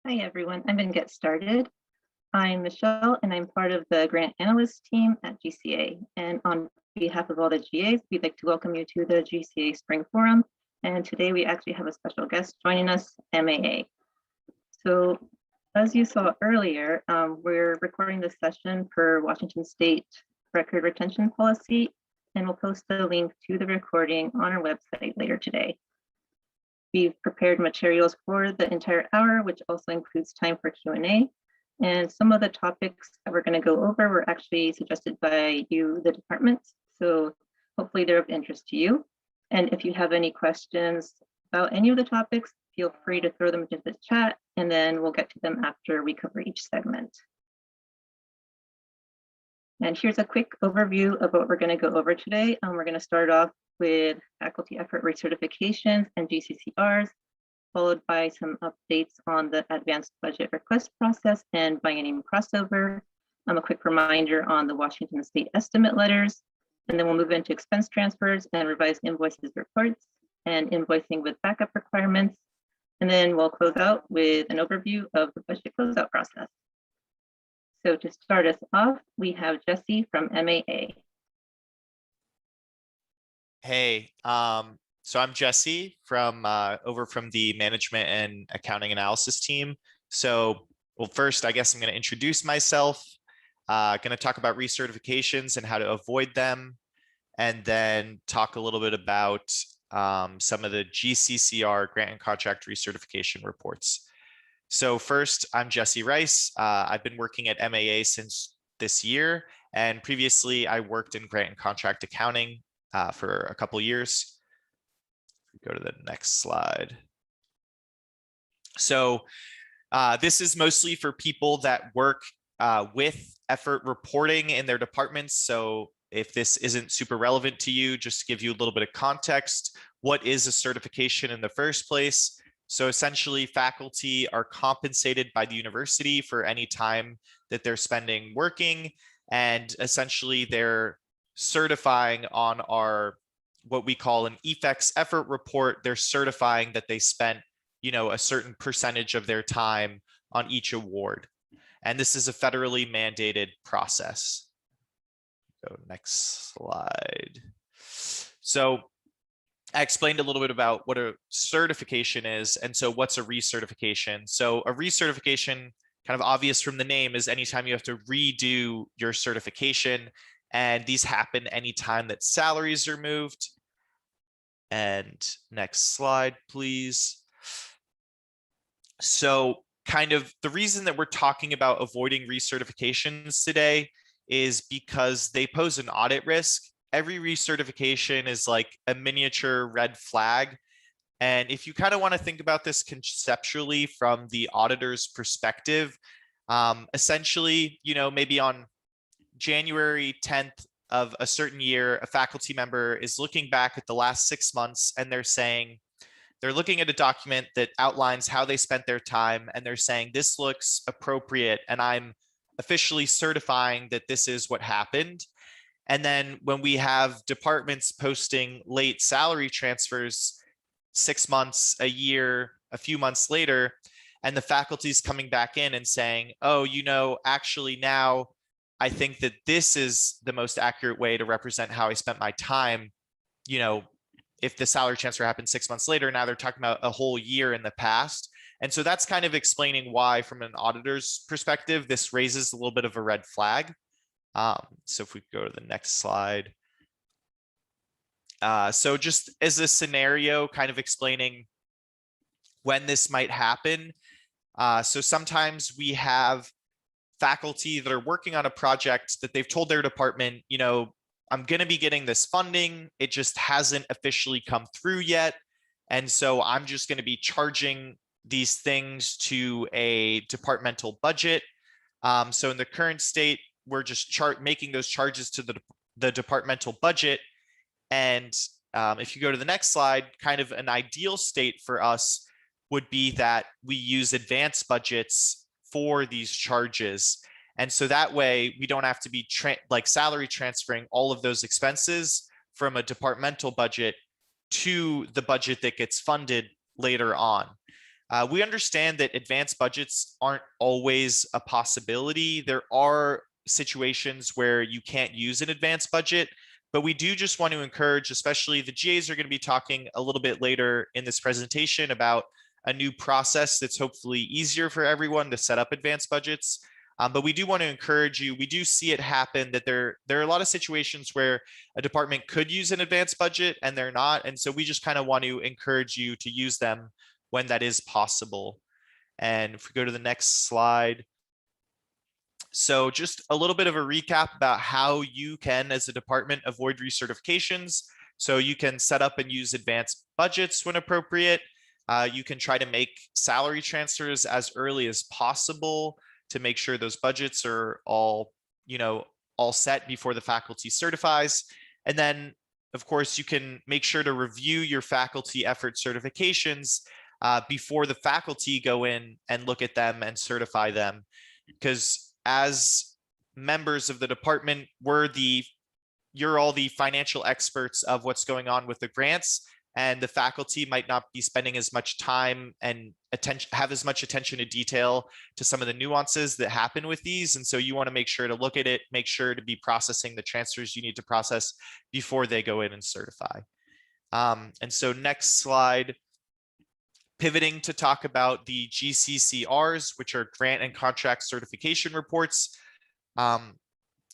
Hi, everyone. I'm going to get started. I'm Michelle, and I'm part of the grant analyst team at GCA. And on behalf of all the GAs, we'd like to welcome you to the GCA Spring Forum. And today we actually have a special guest joining us, MAA. So as you saw earlier, we're recording this session per Washington State record retention policy, and we'll post the link to the recording on our website later today. We've prepared materials for the entire hour, which also includes time for Q&A. And some of the topics that we're going to go over were actually suggested by you, the departments. So hopefully they're of interest to you. And if you have any questions about any of the topics, feel free to throw them into the chat, and then we'll get to them after we cover each segment. And here's a quick overview of what we're going to go over today. We're going to start off with faculty effort recertifications and GCCRs, followed by some updates on the advanced budget request process and biennium crossover. A quick reminder on the Washington State estimate letters, and then we'll move into expense transfers and revised invoices reports and invoicing with backup requirements. And then we'll close out with an overview of the budget closeout process. So to start us off, we have Jesse from MAA. Hey, so I'm Jesse from over from the management and accounting analysis team. So, well, first, I guess I'm going to introduce myself, going to talk about recertifications and how to avoid them, and then talk a little bit about some of the GCCR grant and contract recertification reports. So first, I'm Jesse Rice. I've been working at MAA since this year, and previously I worked in grant and contract accounting for a couple years. Go to the next slide. So this is mostly for people that work with effort reporting in their departments. So if this isn't super relevant to you, just to give you a little bit of context, what is a certification in the first place? So essentially, faculty are compensated by the university for any time that they're spending working, and essentially they're certifying on our what we call an effects effort report. They're certifying that they spent, a certain percentage of their time on each award, and this is a federally mandated process. Go next slide. So I explained a little bit about what a certification is, and so what's a recertification? So a recertification, kind of obvious from the name, is anytime you have to redo your certification, and these happen anytime that salaries are moved. And next slide, please. So kind of the reason that we're talking about avoiding recertifications today is because they pose an audit risk. Every recertification is like a miniature red flag. And if you kind of want to think about this conceptually from the auditor's perspective, essentially, maybe on January 10th of a certain year, a faculty member is looking back at the last 6 months, and they're looking at a document that outlines how they spent their time, and they're saying, this looks appropriate, and I'm officially certifying that this is what happened. And then when we have departments posting late salary transfers 6 months, a year, a few months later, and the faculty's coming back in and saying, oh, actually now I think that this is the most accurate way to represent how I spent my time. If the salary transfer happened 6 months later, now they're talking about a whole year in the past. And so that's kind of explaining why, from an auditor's perspective, this raises a little bit of a red flag. So if we go to the next slide. So just as a scenario, kind of explaining when this might happen. So sometimes we have faculty that are working on a project that they've told their department, I'm going to be getting this funding. It just hasn't officially come through yet. And so I'm just going to be charging these things to a departmental budget. So in the current state, we're just making those charges to the departmental budget. And if you go to the next slide, kind of an ideal state for us would be that we use advanced budgets for these charges. And so that way we don't have to be salary transferring all of those expenses from a departmental budget to the budget that gets funded later on. We understand that advanced budgets aren't always a possibility. There are situations where you can't use an advanced budget, but we do just want to encourage, especially the GAs are going to be talking a little bit later in this presentation about a new process that's hopefully easier for everyone to set up advanced budgets. But we do want to encourage you. We do see it happen that there are a lot of situations where a department could use an advanced budget and they're not. And so we just kind of want to encourage you to use them when that is possible. And if we go to the next slide. So just a little bit of a recap about how you can, as a department, avoid recertifications. So you can set up and use advanced budgets when appropriate. You can try to make salary transfers as early as possible to make sure those budgets are all set before the faculty certifies. And then, of course, you can make sure to review your faculty effort certifications before the faculty go in and look at them and certify them. Because as members of the department, you're all the financial experts of what's going on with the grants, and the faculty might not be spending as much time and have as much attention to detail to some of the nuances that happen with these. And so you want to make sure to look at it, make sure to be processing the transfers you need to process before they go in and certify. And so next slide, pivoting to talk about the GCCRs, which are grant and contract certification reports.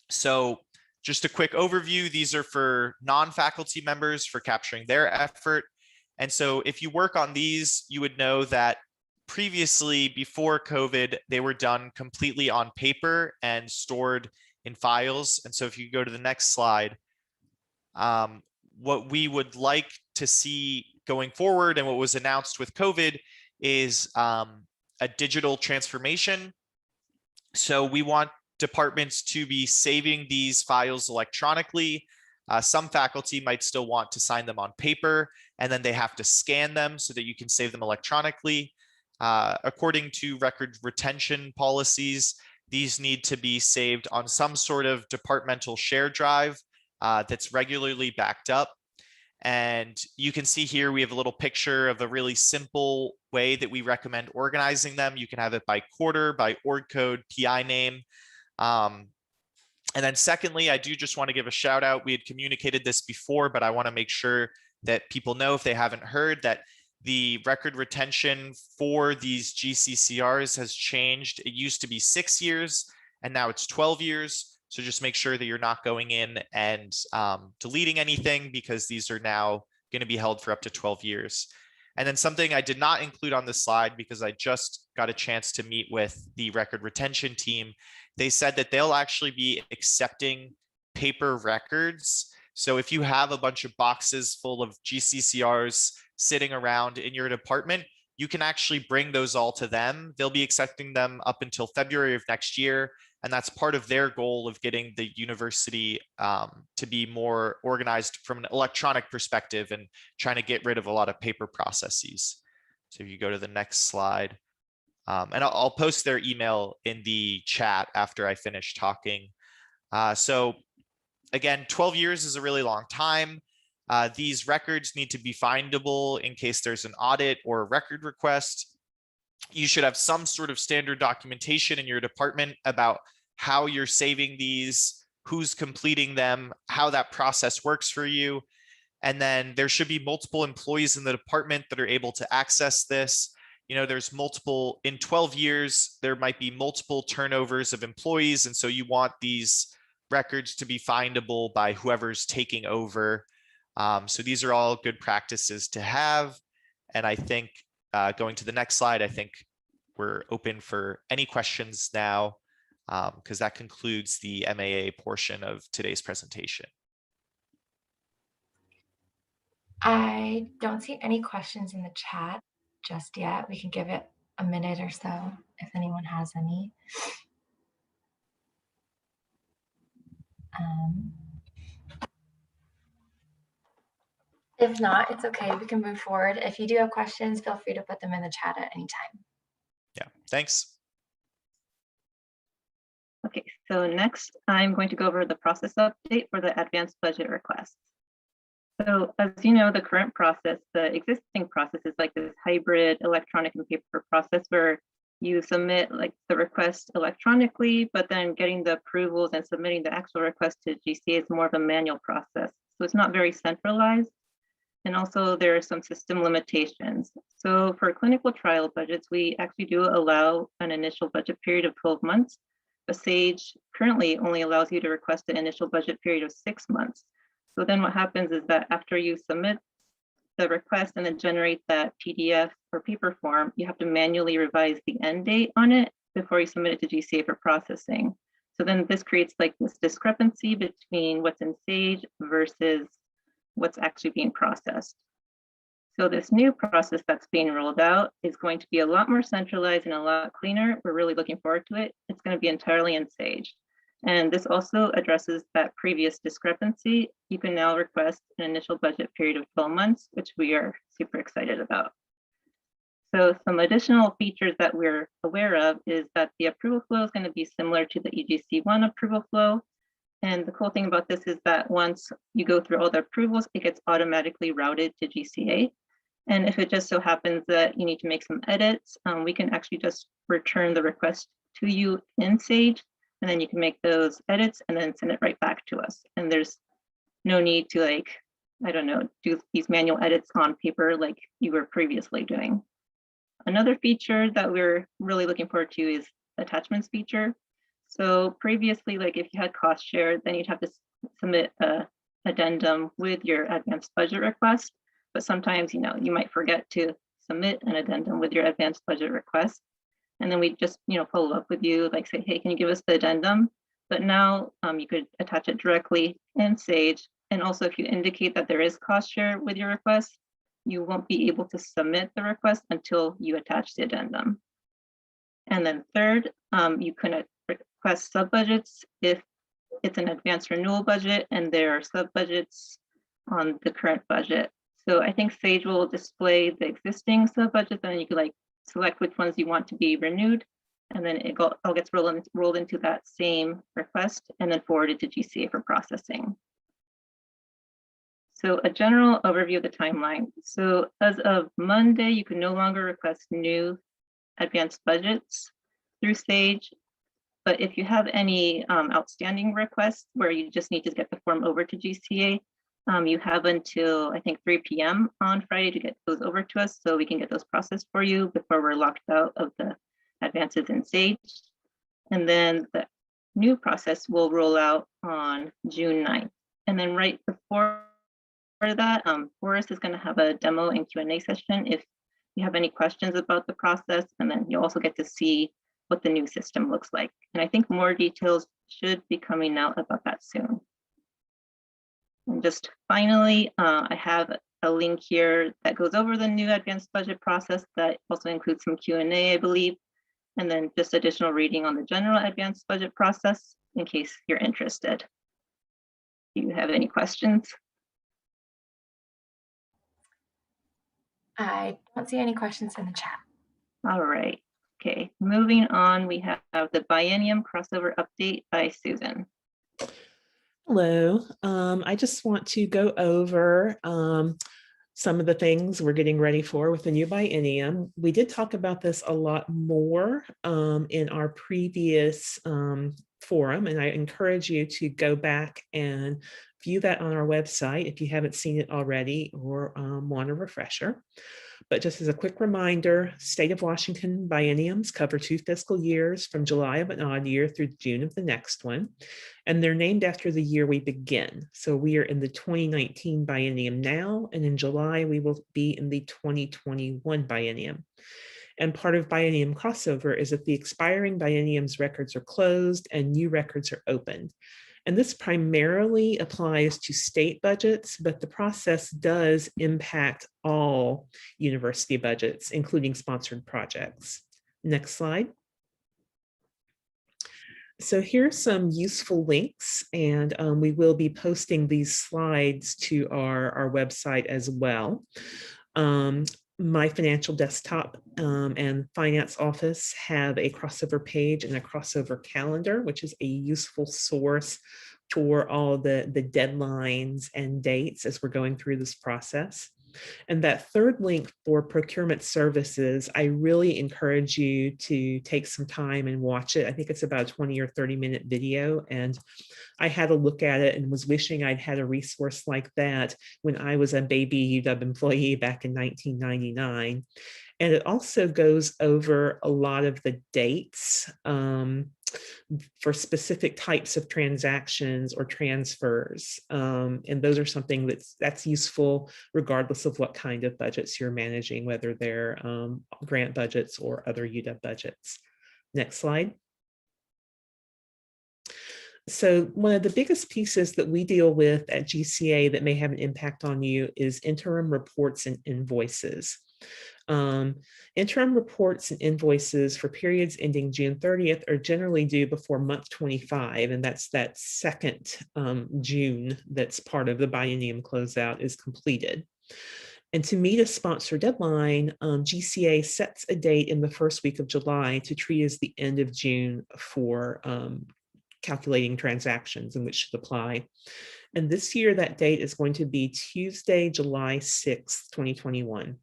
So just a quick overview, these are for non-faculty members for capturing their effort. And so if you work on these, you would know that previously, before COVID, they were done completely on paper and stored in files. And so if you go to the next slide, what we would like to see going forward and what was announced with COVID is a digital transformation. So we want departments to be saving these files electronically. Some faculty might still want to sign them on paper, and then they have to scan them so that you can save them electronically. According to record retention policies, these need to be saved on some sort of departmental share drive that's regularly backed up. And you can see here, we have a little picture of a really simple way that we recommend organizing them. You can have it by quarter, by org code, PI name. And then secondly, I do just want to give a shout out. We had communicated this before, but I want to make sure that people know, if they haven't heard, that the record retention for these GCCRs has changed. It used to be 6 years and now it's 12 years. So just make sure that you're not going in and deleting anything, because these are now going to be held for up to 12 years. And then something I did not include on this slide, because I just got a chance to meet with the record retention team. They said that they'll actually be accepting paper records. So if you have a bunch of boxes full of GCCRs sitting around in your department, you can actually bring those all to them. They'll be accepting them up until February of next year. And that's part of their goal of getting the university to be more organized from an electronic perspective and trying to get rid of a lot of paper processes. So if you go to the next slide, and I'll post their email in the chat after I finish talking. So again, 12 years is a really long time. These records need to be findable in case there's an audit or a record request. You should have some sort of standard documentation in your department about how you're saving these, who's completing them, how that process works for you. And then there should be multiple employees in the department that are able to access this. There's multiple, in 12 years, there might be multiple turnovers of employees. And so you want these records to be findable by whoever's taking over. So these are all good practices to have. And I think going to the next slide, I think we're open for any questions now, because that concludes the MAA portion of today's presentation. I don't see any questions in the chat just yet. We can give it a minute or so if anyone has any. If not, it's okay. We can move forward. If you do have questions, feel free to put them in the chat at any time. Yeah, thanks. Okay, so next I'm going to go over the process update for the advanced budget request. So as you know, the current process, the existing process is like this hybrid electronic and paper process where you submit like the request electronically, but then getting the approvals and submitting the actual request to GCA is more of a manual process. So it's not very centralized. And also there are some system limitations. So for clinical trial budgets, we actually do allow an initial budget period of 12 months, but SAGE currently only allows you to request an initial budget period of 6 months. So then what happens is that after you submit the request and then generate that PDF or paper form, you have to manually revise the end date on it before you submit it to GCA for processing. So then this creates like this discrepancy between what's in SAGE versus what's actually being processed. So this new process that's being rolled out is going to be a lot more centralized and a lot cleaner. We're really looking forward to it. It's going to be entirely in SAGE. And this also addresses that previous discrepancy. You can now request an initial budget period of 12 months, which we are super excited about. So some additional features that we're aware of is that the approval flow is going to be similar to the EGC1 approval flow. And the cool thing about this is that once you go through all the approvals, it gets automatically routed to GCA. And if it just so happens that you need to make some edits, we can actually just return the request to you in SAGE, and then you can make those edits and then send it right back to us. And there's no need to like, I don't know, do these manual edits on paper like you were previously doing. Another feature that we're really looking forward to is attachments feature. So previously, like if you had cost share, then you'd have to submit a addendum with your advanced budget request. But sometimes, you know, you might forget to submit an addendum with your advanced budget request. And then we just, you know, follow up with you, like say, hey, can you give us the addendum? But now you could attach it directly in SAGE. And also if you indicate that there is cost share with your request, you won't be able to submit the request until you attach the addendum. And then third, you can request sub-budgets if it's an advanced renewal budget and there are sub-budgets on the current budget. So I think SAGE will display the existing sub-budgets, and then you could like select which ones you want to be renewed, and then it all gets rolled into that same request and then forwarded to GCA for processing. So a general overview of the timeline. So as of Monday, you can no longer request new advanced budgets through SAGE. But if you have any outstanding requests where you just need to get the form over to GCA, you have until I think 3 p.m. on Friday to get those over to us so we can get those processed for you before we're locked out of the advances in SAGE. And then the new process will roll out on June 9th. And then right before that, Forrest is going to have a demo and Q&A session if you have any questions about the process, and then you'll also get to see what the new system looks like. And I think more details should be coming out about that soon. And just finally, I have a link here that goes over the new advanced budget process that also includes some Q&A, I believe, and then just additional reading on the general advanced budget process in case you're interested. Do you have any questions? I don't see any questions in the chat. All right. Okay, moving on, we have the Biennium crossover update by Susan. Hello, I just want to go over some of the things we're getting ready for with the new Biennium. We did talk about this a lot more in our previous forum, and I encourage you to go back and view that on our website if you haven't seen it already or want a refresher. But just as a quick reminder, State of Washington bienniums cover 2 fiscal years from July of an odd year through June of the next one. And they're named after the year we begin. So we are in the 2019 biennium now, and in July, we will be in the 2021 biennium. And part of biennium crossover is that the expiring biennium's records are closed and new records are opened. And this primarily applies to state budgets, but the process does impact all university budgets, including sponsored projects. Next slide. So here's some useful links, and we will be posting these slides to our website as well. My Financial Desktop and Finance Office have a crossover page and a crossover calendar, which is a useful source for all the deadlines and dates as we're going through this process. And that third link for procurement services, I really encourage you to take some time and watch it. I think it's about a 20 or 30-minute video. And I had a look at it and was wishing I'd had a resource like that when I was a baby UW employee back in 1999. And it also goes over a lot of the dates for specific types of transactions or transfers. And those are something that's useful regardless of what kind of budgets you're managing, whether they're grant budgets or other UW budgets. Next slide. So one of the biggest pieces that we deal with at GCA that may have an impact on you is interim reports and invoices. Interim reports and invoices for periods ending June 30th are generally due before month 25, and that's that second June that's part of the biennium closeout is completed. And to meet a sponsor deadline, GCA sets a date in the first week of July to treat as the end of June for calculating transactions in which should apply. And this year, that date is going to be Tuesday, July 6th, 2021.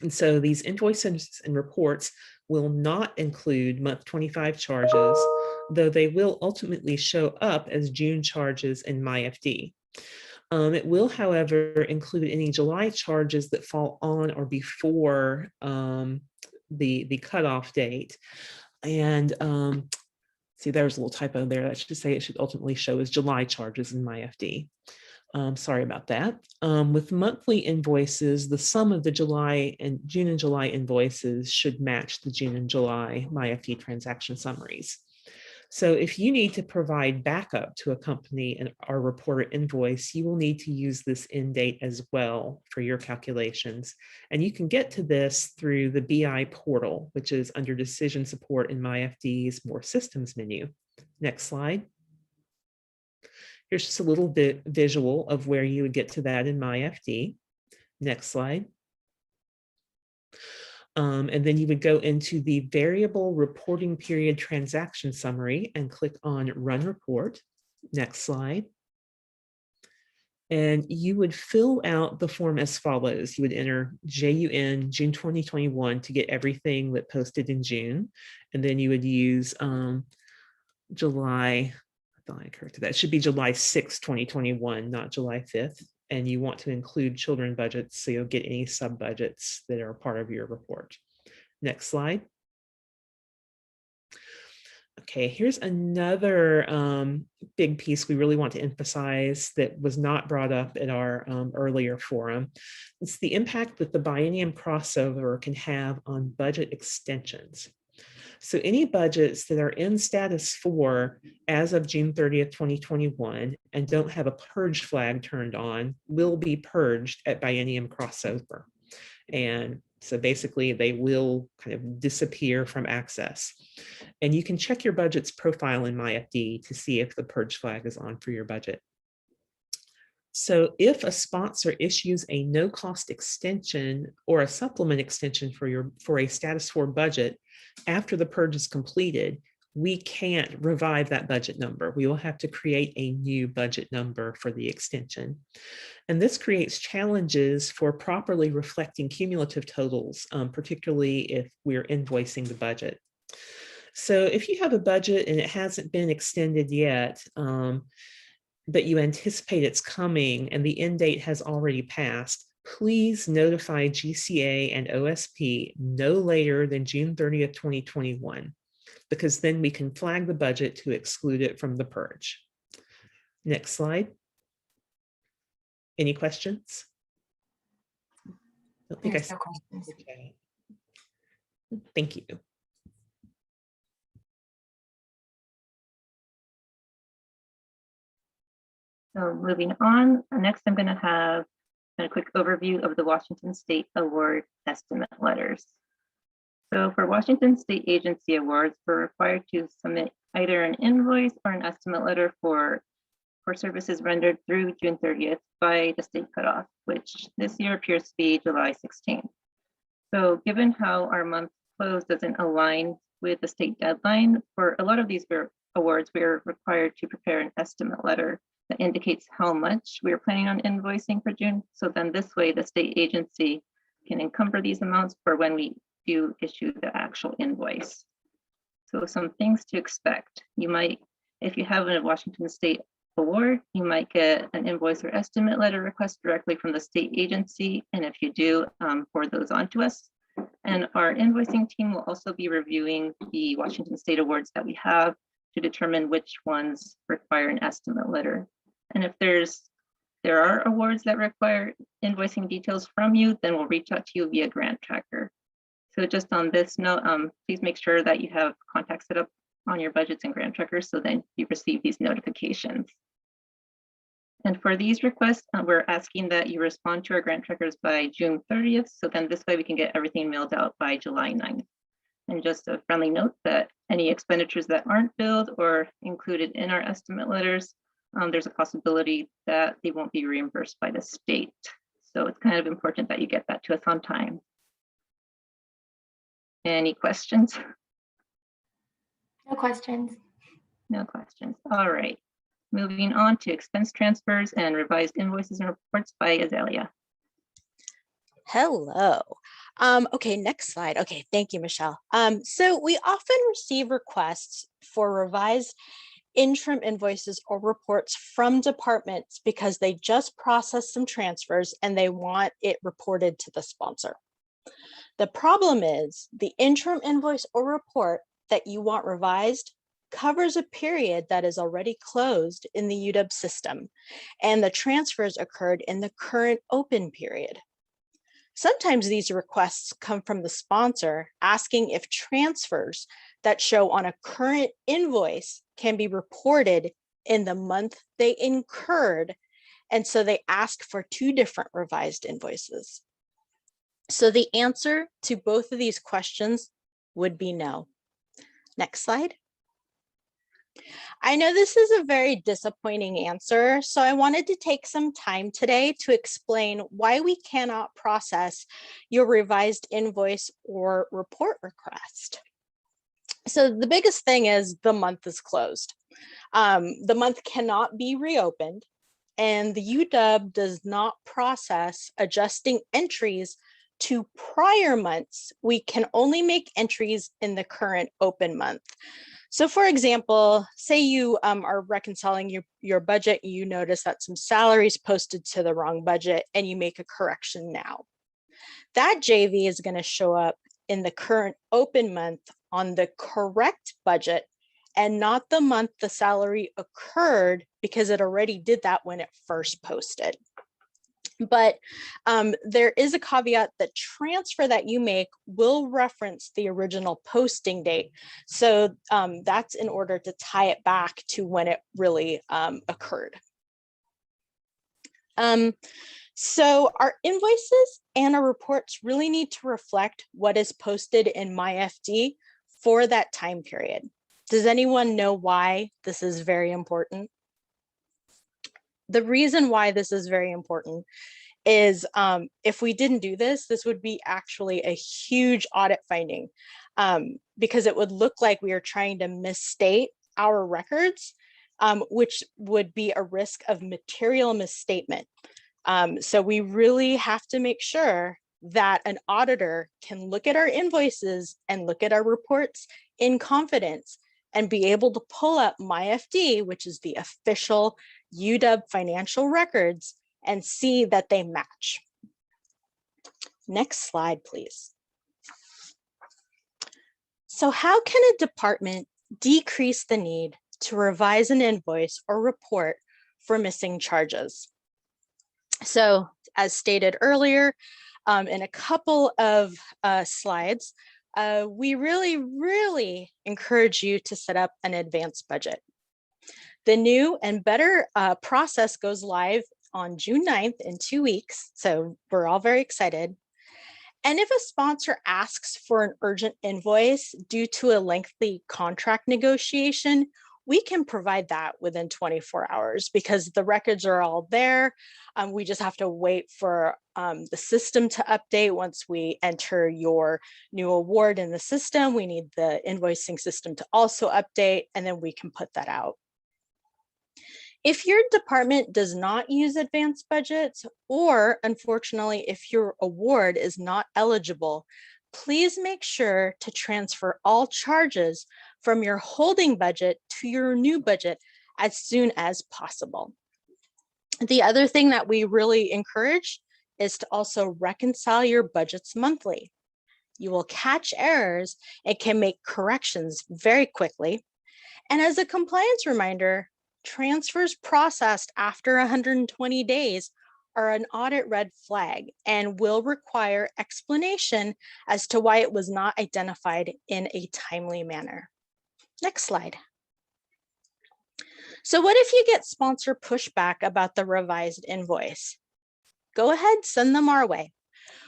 And so these invoices and reports will not include month 25 charges, though they will ultimately show up as June charges in MyFD. It will, however, include any July charges that fall on or before the cutoff date. And see, there's a little typo there. That should say it should ultimately show as July charges in MyFD. Sorry about that. With monthly invoices, the sum of the June and July invoices should match the June and July MyFD transaction summaries. So if you need to provide backup to accompany our reported invoice, you will need to use this end date as well for your calculations. And you can get to this through the BI portal, which is under Decision Support in MyFD's More Systems menu. Next slide. Here's just a little bit visual of where you would get to that in MyFD. Next slide. And then you would go into the variable reporting period transaction summary and click on Run Report. Next slide. And you would fill out the form as follows. You would enter JUN June 2021 to get everything that posted in June. And then you would use July, I thought I corrected that. It should be July 6th, 2021, not July 5th. And you want to include children budgets, so you'll get any sub budgets that are part of your report. Next slide. Okay, here's another big piece we really want to emphasize that was not brought up in our earlier forum. It's the impact that the biennium crossover can have on budget extensions. So any budgets that are in status 4 as of June 30th, 2021, and don't have a purge flag turned on will be purged at biennium crossover. And so basically they will kind of disappear from access. And you can check your budget's profile in MyFD to see if the purge flag is on for your budget. So if a sponsor issues a no-cost extension or a supplement extension for a status 4 budget after the purge is completed, we can't revive that budget number. We will have to create a new budget number for the extension. And this creates challenges for properly reflecting cumulative totals, particularly if we're invoicing the budget. So if you have a budget and it hasn't been extended yet, but you anticipate it's coming and the end date has already passed, please notify GCA and OSP no later than June 30th, 2021, because then we can flag the budget to exclude it from the purge. Next slide. Any questions? I don't think There's no questions. Okay. Thank you. So moving on, next I'm going to have a quick overview of the Washington State Award estimate letters. So for Washington State Agency Awards, we're required to submit either an invoice or an estimate letter for services rendered through June 30th by the state cutoff, which this year appears to be July 16th. So given how our month close doesn't align with the state deadline, for a lot of these, we're awards, we are required to prepare an estimate letter that indicates how much we are planning on invoicing for June. So then this way, the state agency can encumber these amounts for when we do issue the actual invoice. So some things to expect. You might, if you have a Washington State award, you might get an invoice or estimate letter request directly from the state agency. And if you do, forward those on to us. And our invoicing team will also be reviewing the Washington State awards that we have to determine which ones require an estimate letter. And if there are awards that require invoicing details from you, then we'll reach out to you via grant tracker. So just on this note, please make sure that you have contacts set up on your budgets and grant trackers so then you receive these notifications. And for these requests, we're asking that you respond to our grant trackers by June 30th. So then this way we can get everything mailed out by July 9th. And just a friendly note that any expenditures that aren't billed or included in our estimate letters, there's a possibility that they won't be reimbursed by the state. So it's kind of important that you get that to us on time. Any questions? No questions. No questions. All right. Moving on to expense transfers and revised invoices and reports by Azalea. Hello. Okay, next slide. Okay, thank you, Michelle. So we often receive requests for revised interim invoices or reports from departments because they just processed some transfers and they want it reported to the sponsor. The problem is the interim invoice or report that you want revised covers a period that is already closed in the UW system, and the transfers occurred in the current open period. Sometimes these requests come from the sponsor asking if transfers that show on a current invoice can be reported in the month they incurred, and so they ask for two different revised invoices. So the answer to both of these questions would be no. Next slide. I know this is a very disappointing answer, so I wanted to take some time today to explain why we cannot process your revised invoice or report request. So the biggest thing is the month is closed. The month cannot be reopened, and the UW does not process adjusting entries to prior months. We can only make entries in the current open month. So for example, say you are reconciling your budget, you notice that some salaries posted to the wrong budget and you make a correction now. That JV is going to show up in the current open month on the correct budget and not the month the salary occurred, because it already did that when it first posted. But there is a caveat: that transfer that you make will reference the original posting date. So that's in order to tie it back to when it really occurred. So our invoices and our reports really need to reflect what is posted in MyFD for that time period. Does anyone know why this is very important? The reason why this is very important is if we didn't do this, this would be actually a huge audit finding, because it would look like we are trying to misstate our records, which would be a risk of material misstatement. So we really have to make sure that an auditor can look at our invoices and look at our reports in confidence and be able to pull up MyFD, which is the official UW financial records, and see that they match. Next slide, please. So how can a department decrease the need to revise an invoice or report for missing charges? So as stated earlier, in a couple of slides, we really encourage you to set up an advanced budget. The new and better process goes live on June 9th in 2 weeks, so we're all very excited. And if a sponsor asks for an urgent invoice due to a lengthy contract negotiation, we can provide that within 24 hours because the records are all there. We just have to wait for the system to update. Once we enter your new award in the system, we need the invoicing system to also update, and then we can put that out. If your department does not use advanced budgets, or unfortunately, if your award is not eligible, please make sure to transfer all charges from your holding budget to your new budget as soon as possible. The other thing that we really encourage is to also reconcile your budgets monthly. You will catch errors and can make corrections very quickly. And as a compliance reminder, transfers processed after 120 days are an audit red flag and will require explanation as to why it was not identified in a timely manner. Next slide. So what if you get sponsor pushback about the revised invoice? Go ahead, send them our way.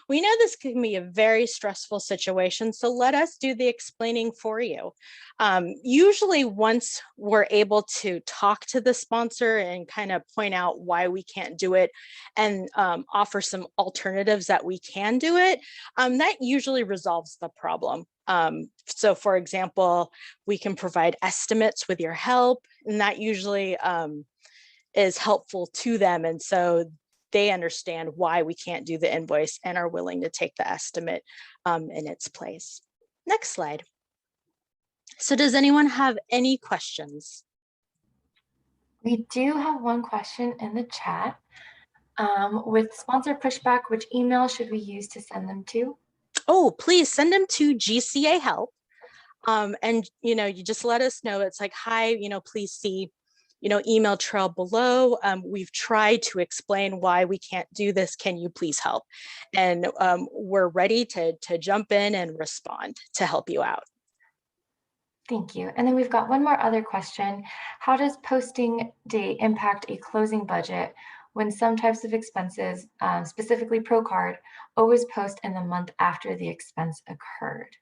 We know this can be a very stressful situation, so let us do the explaining for you. Usually once we're able to talk to the sponsor and kind of point out why we can't do it and offer some alternatives that we can do it, that usually resolves the problem. So for example, we can provide estimates with your help, and that usually is helpful to them. And so they understand why we can't do the invoice and are willing to take the estimate in its place. Next slide. So does anyone have any questions? We do have one question in the chat. With sponsor pushback, which email should we use to send them to? Oh, please send them to GCA help. And you just let us know. It's like, hi, please see email trail below. We've tried to explain why we can't do this. Can you please help? And we're ready to jump in and respond to help you out. Thank you. And then we've got one more other question. How does posting date impact a closing budget when some types of expenses, specifically Pro Card, always post in the month after the expense occurred?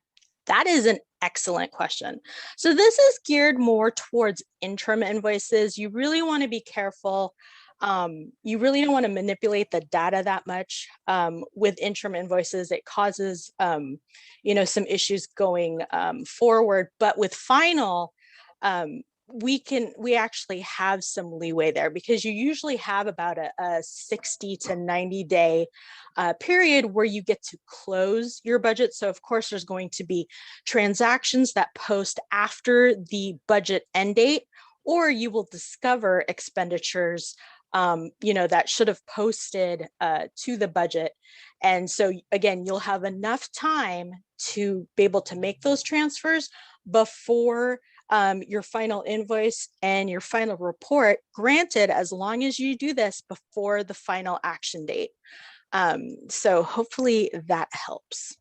That is an excellent question. So this is geared more towards interim invoices. You really want to be careful. You really don't want to manipulate the data that much with interim invoices. It causes, some issues going forward. But with final, we actually have some leeway there because you usually have about a 60 to 90 day period where you get to close your budget. So of course there's going to be transactions that post after the budget end date, or you will discover expenditures that should have posted to the budget. And so again, you'll have enough time to be able to make those transfers before your final invoice and your final report, granted, as long as you do this before the final action date. So hopefully that helps.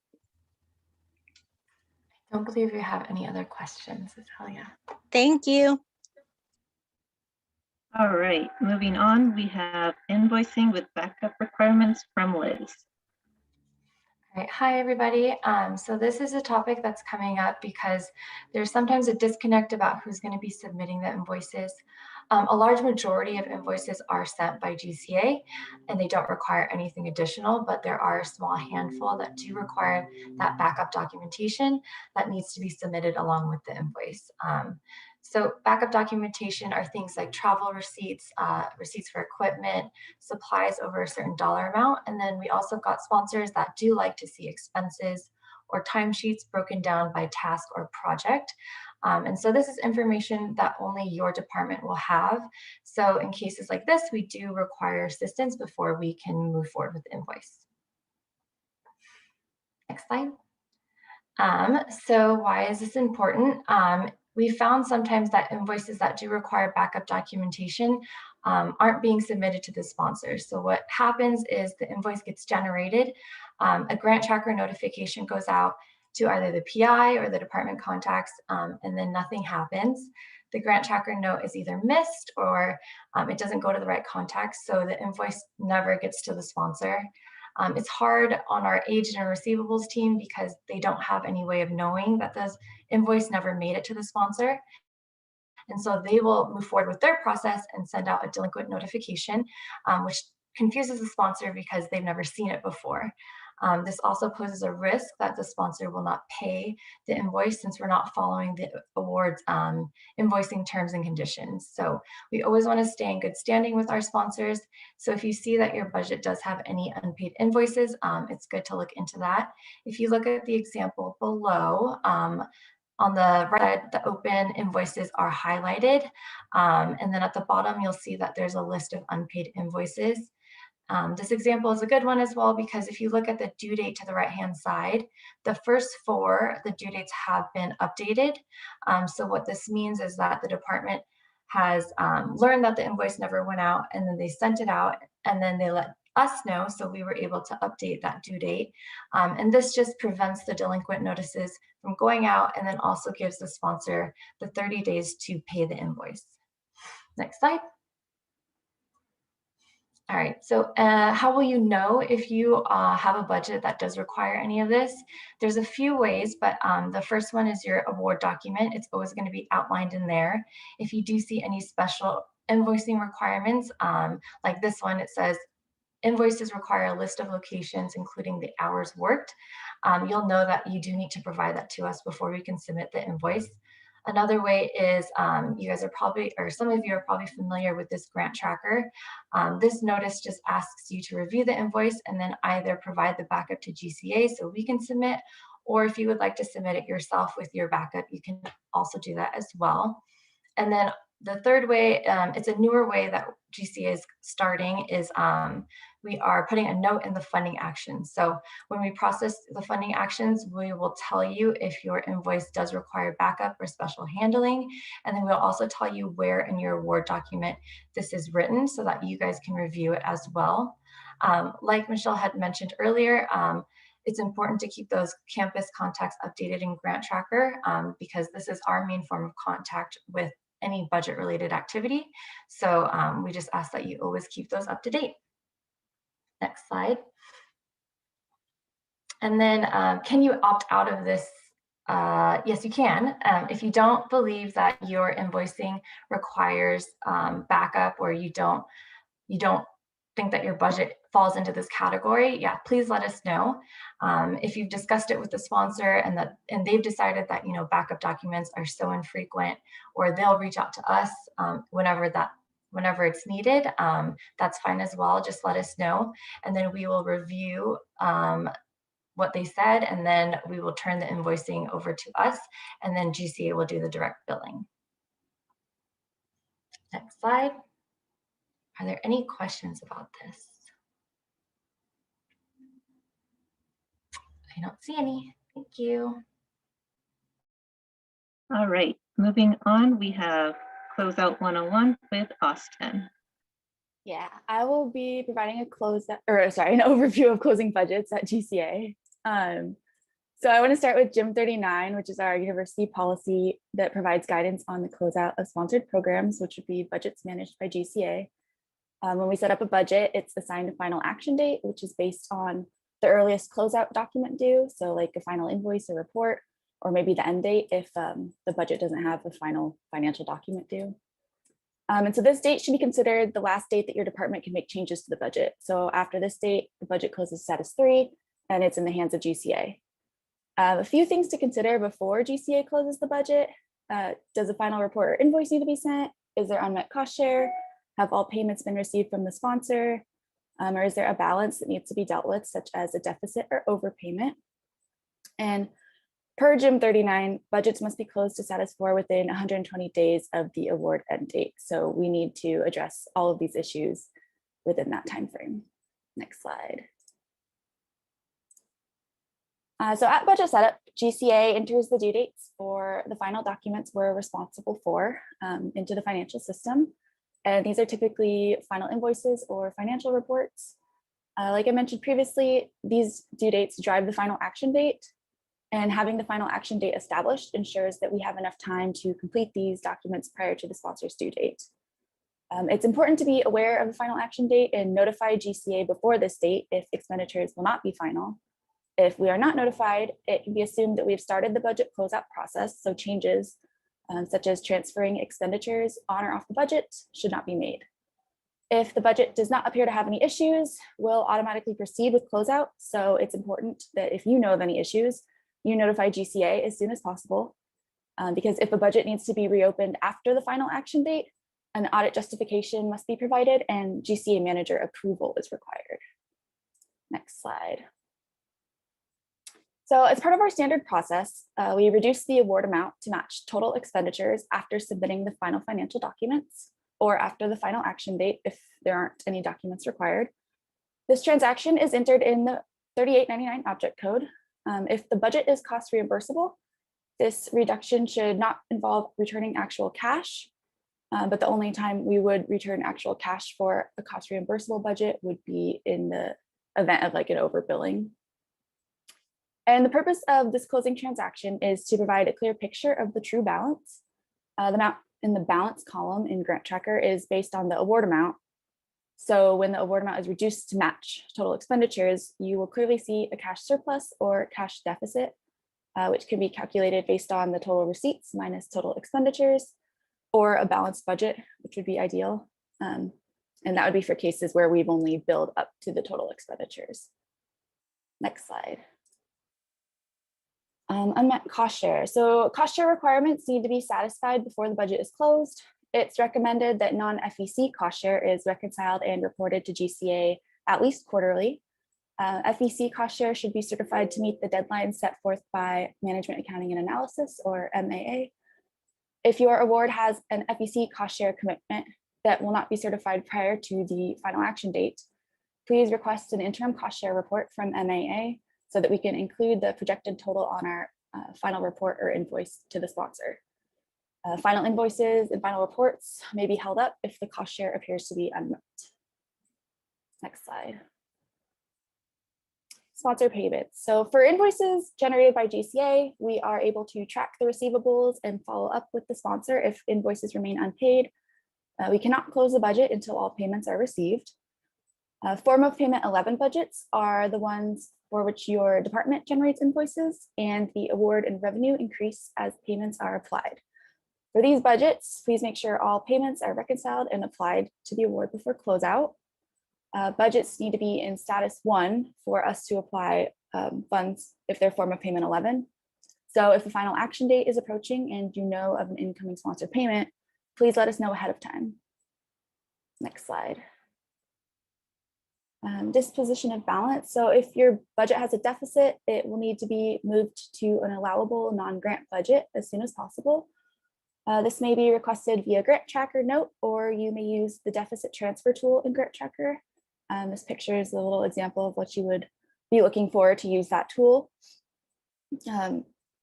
I don't believe we have any other questions, Atalia. Thank you. All right, moving on, we have invoicing with backup requirements from Liz. All right. Hi, everybody. So this is a topic that's coming up because there's sometimes a disconnect about who's going to be submitting the invoices. A large majority of invoices are sent by GCA and they don't require anything additional, but there are a small handful that do require that backup documentation that needs to be submitted along with the invoice. So backup documentation are things like travel receipts, receipts for equipment, supplies over a certain dollar amount. And then we also got sponsors that do like to see expenses or timesheets broken down by task or project. And so this is information that only your department will have. So in cases like this, we do require assistance before we can move forward with the invoice. Next slide. So why is this important? We found sometimes that invoices that do require backup documentation aren't being submitted to the sponsors. So what happens is the invoice gets generated, a grant tracker notification goes out to either the PI or the department contacts, and then nothing happens. The grant tracker note is either missed or it doesn't go to the right contacts, so the invoice never gets to the sponsor. It's hard on our agent and receivables team because they don't have any way of knowing that this invoice never made it to the sponsor. And so they will move forward with their process and send out a delinquent notification, which confuses the sponsor because they've never seen it before. This also poses a risk that the sponsor will not pay the invoice since we're not following the award's invoicing terms and conditions. So we always want to stay in good standing with our sponsors. So if you see that your budget does have any unpaid invoices, it's good to look into that. If you look at the example below, on the right side, the open invoices are highlighted. And then at the bottom, you'll see that there's a list of unpaid invoices. This example is a good one as well, because if you look at the due date to the right-hand side, the first 4, the due dates have been updated. So what this means is that the department has learned that the invoice never went out, and then they sent it out, and then they let us know, so we were able to update that due date. And this just prevents the delinquent notices from going out, and then also gives the sponsor the 30 days to pay the invoice. Next slide. All right, so how will you know if you have a budget that does require any of this? There's a few ways, but the first one is your award document. It's always going to be outlined in there. If you do see any special invoicing requirements, like this one, it says, invoices require a list of locations, including the hours worked. You'll know that you do need to provide that to us before we can submit the invoice. Another way is you guys are probably, or some of you are probably familiar with this grant tracker. This notice just asks you to review the invoice and then either provide the backup to GCA so we can submit, or if you would like to submit it yourself with your backup, you can also do that as well. And then the third way, it's a newer way that GCA is starting, is we are putting a note in the funding actions. So when we process the funding actions, we will tell you if your invoice does require backup or special handling. And then we'll also tell you where in your award document this is written so that you guys can review it as well. Like Michelle had mentioned earlier, it's important to keep those campus contacts updated in Grant Tracker because this is our main form of contact with any budget related activity. So we just ask that you always keep those up to date. Next slide. And then can you opt out of this? Yes, you can. If you don't believe that your invoicing requires backup, or you don't think that your budget falls into this category, yeah, please let us know. If you've discussed it with the sponsor and they've decided that backup documents are so infrequent, or they'll reach out to us whenever it's needed, that's fine as well. Just let us know, and then we will review what they said, and then we will turn the invoicing over to us, and then GCA will do the direct billing. Next slide. Are there any questions about this? I don't see any. Thank you. All right, moving on, we have Closeout 101 with Austin. Yeah, I will be providing an overview of closing budgets at GCA. So I want to start with GIM 39, which is our university policy that provides guidance on the closeout of sponsored programs, which would be budgets managed by GCA. When we set up a budget, it's assigned a final action date, which is based on the earliest closeout document due. So like a final invoice or report, or maybe the end date if the budget doesn't have a final financial document due. And so this date should be considered the last date that your department can make changes to the budget. So after this date, the budget closes status 3 and it's in the hands of GCA. A few things to consider before GCA closes the budget. Does a final report or invoice need to be sent? Is there unmet cost share? Have all payments been received from the sponsor? Or is there a balance that needs to be dealt with, such as a deficit or overpayment? And per GIM 39, budgets must be closed to status 4 within 120 days of the award end date. So we need to address all of these issues within that time frame. Next slide. So at budget setup, GCA enters the due dates for the final documents we're responsible for into the financial system. And these are typically final invoices or financial reports. Like I mentioned previously, these due dates drive the final action date, and having the final action date established ensures that we have enough time to complete these documents prior to the sponsor's due date. It's important to be aware of the final action date and notify GCA before this date if expenditures will not be final. If we are not notified, it can be assumed that we've started the budget closeout process, so changes such as transferring expenditures on or off the budget, should not be made. If the budget does not appear to have any issues, we'll automatically proceed with closeout. So it's important that if you know of any issues, you notify GCA as soon as possible. Because if a budget needs to be reopened after the final action date, an audit justification must be provided and GCA manager approval is required. Next slide. So as part of our standard process, we reduce the award amount to match total expenditures after submitting the final financial documents or after the final action date if there aren't any documents required. This transaction is entered in the 3899 object code. If the budget is cost reimbursable, this reduction should not involve returning actual cash, but the only time we would return actual cash for a cost reimbursable budget would be in the event of like an overbilling. And the purpose of this closing transaction is to provide a clear picture of the true balance. The amount in the balance column in Grant Tracker is based on the award amount. So when the award amount is reduced to match total expenditures, you will clearly see a cash surplus or cash deficit, which can be calculated based on the total receipts minus total expenditures, or a balanced budget, which would be ideal. And that would be for cases where we've only billed up to the total expenditures. Next slide. Unmet cost share. So cost share requirements need to be satisfied before the budget is closed. It's recommended that non-FEC cost share is reconciled and reported to GCA at least quarterly. FEC cost share should be certified to meet the deadlines set forth by Management Accounting and Analysis, or MAA. If your award has an FEC cost share commitment that will not be certified prior to the final action date, please request an interim cost share report from MAA so that we can include the projected total on our final report or invoice to the sponsor. Final invoices and final reports may be held up if the cost share appears to be unmet. Next slide. Sponsor payments. So for invoices generated by GCA, we are able to track the receivables and follow up with the sponsor if invoices remain unpaid. We cannot close the budget until all payments are received. Form of payment 11 budgets are the ones for which your department generates invoices, and the award and revenue increase as payments are applied. For these budgets, please make sure all payments are reconciled and applied to the award before closeout. Budgets need to be in status 1 for us to apply funds if they're form of payment 11. So if the final action date is approaching and you know of an incoming sponsor payment, please let us know ahead of time. Next slide. Disposition of balance. So if your budget has a deficit, it will need to be moved to an allowable non-grant budget as soon as possible. This may be requested via Grant Tracker note, or you may use the deficit transfer tool in Grant Tracker. This picture is a little example of what you would be looking for to use that tool.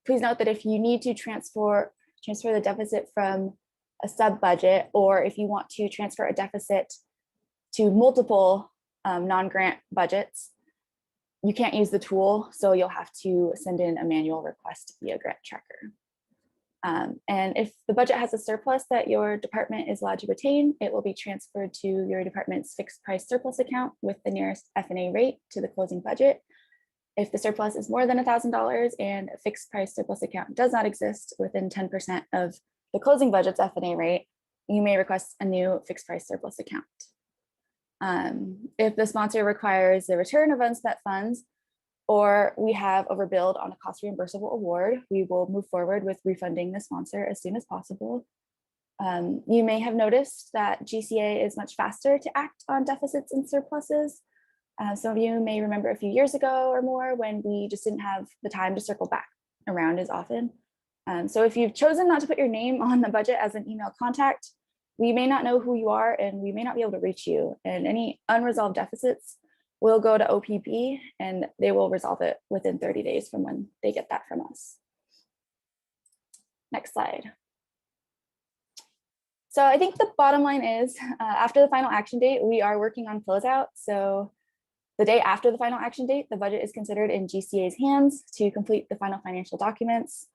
Please note that if you need to transfer the deficit from a sub budget, or if you want to transfer a deficit to multiple non-grant budgets, you can't use the tool, so you'll have to send in a manual request via Grant Tracker. And if the budget has a surplus that your department is allowed to retain, it will be transferred to your department's fixed price surplus account with the nearest F&A rate to the closing budget. If the surplus is more than $1,000 and a fixed price surplus account does not exist within 10% of the closing budget's F&A rate, you may request a new fixed price surplus account. If the sponsor requires the return of unspent funds, or we have overbilled on a cost reimbursable award, we will move forward with refunding the sponsor as soon as possible. You may have noticed that GCA is much faster to act on deficits and surpluses. Some of you may remember a few years ago or more when we just didn't have the time to circle back around as often. So if you've chosen not to put your name on the budget as an email contact, we may not know who you are and we may not be able to reach you. And any unresolved deficits will go to OPB and they will resolve it within 30 days from when they get that from us. Next slide. So I think the bottom line is after the final action date, we are working on closeout. So the day after the final action date, the budget is considered in GCA's hands to complete the final financial documents.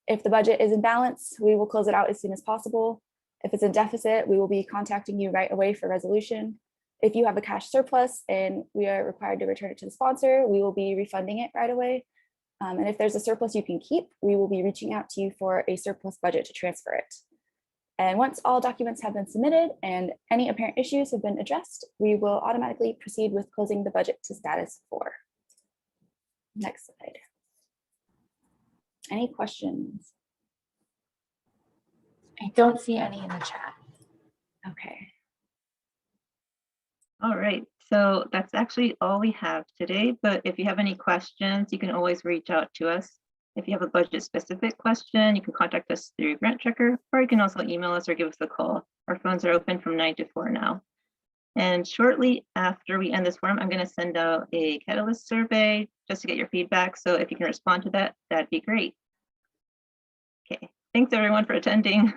If the budget is in balance, we will close it out as soon as possible. If it's in deficit, we will be contacting you right away for resolution. If you have a cash surplus and we are required to return it to the sponsor, we will be refunding it right away. And if there's a surplus you can keep, we will be reaching out to you for a surplus budget to transfer it. And once all documents have been submitted and any apparent issues have been addressed, we will automatically proceed with closing the budget to status 4. Next slide. Any questions? I don't see any in the chat. Okay. All right, so that's actually all we have today, but if you have any questions, you can always reach out to us. If you have a budget specific question, you can contact us through Grant Checker, or you can also email us or give us a call. Our phones are open from 9 to 4 now. And shortly after we end this forum, I'm going to send out a Catalyst survey just to get your feedback. So if you can respond to that, that'd be great. Okay, thanks everyone for attending.